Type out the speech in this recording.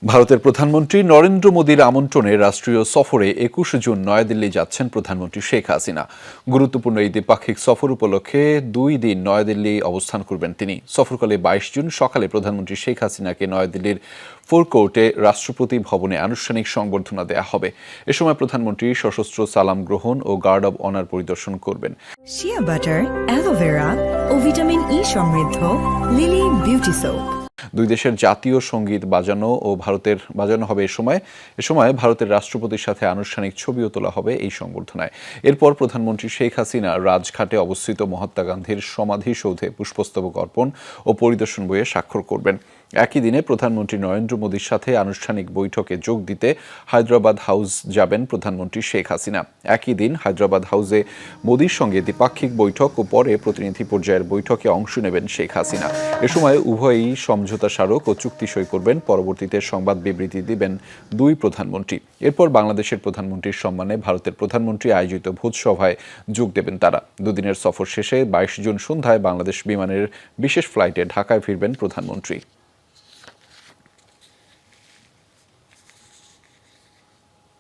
ভারতের প্রধানমন্ত্রী নরেন্দ্র মোদীর আমন্ত্রণে রাষ্ট্রীয় সফরে ২১ জুন নয়াদিল্লি যাচ্ছেন প্রধানমন্ত্রী শেখ হাসিনা। গুরুত্বপূর্ণ এই দ্বিপাক্ষিক সফর উপলক্ষে ২ দিন নয়াদিল্লি অবস্থান করবেন তিনি। সফরকালে ২২ জুন সকালে প্রধানমন্ত্রী শেখ হাসিনাকে নয়াদিল্লির ফোরকোর্টে রাষ্ট্রপতি ভবনে আনুষ্ঠানিক সংবর্ধনা দেয়া হবে। এ সময় প্রধানমন্ত্রী সশস্ত্র সালাম গ্রহণ ও গার্ড অব অনার পরিদর্শন করবেন। শিয়া বাটার, অ্যালোভেরা ও ভিটামিন ই সমৃদ্ধ লিলি বিউটি সোপ। দুই দেশের জাতীয় সঙ্গীত বাজানো হবে এ সময় ভারতের রাষ্ট্রপতির সাথে আনুষ্ঠানিক ছবিও তোলা হবে এই সংবর্ধনায়। এরপর প্রধানমন্ত্রী শেখ হাসিনা রাজঘাটে অবস্থিত মহাত্মা গান্ধীর সমাধিসৌধে পুষ্পস্তবক অর্পণ ও পরিদর্শন বইয়ে স্বাক্ষর করবেন। একই দিনে প্রধানমন্ত্রী নরেন্দ্র মোদীর সাথে আনুষ্ঠানিক বৈঠকে যোগ দিতে হায়দ্রাবাদ হাউস যাবেন প্রধানমন্ত্রী শেখ হাসিনা। একই দিন হায়দ্রাবাদ হাউসে মোদীর সঙ্গে দ্বিপাক্ষিক বৈঠক ও পরে প্রতিনিধি পর্যায়ের বৈঠকে অংশ নেবেন শেখ হাসিনা। এ সময় উভয়ই সমঝোতা স্মারক ও চুক্তি সই করবেন। পরবর্তীতে সংবাদ বিবৃতি দিবেন দুই প্রধানমন্ত্রী। এরপর বাংলাদেশের প্রধানমন্ত্রীর সম্মানে ভারতের প্রধানমন্ত্রী আয়োজিত ভোজসভায় যোগ দেবেন তারা। দুদিনের সফর শেষে ২২ জুন সন্ধ্যায় বাংলাদেশ বিমানের বিশেষ ফ্লাইটে ঢাকায় ফিরবেন প্রধানমন্ত্রী।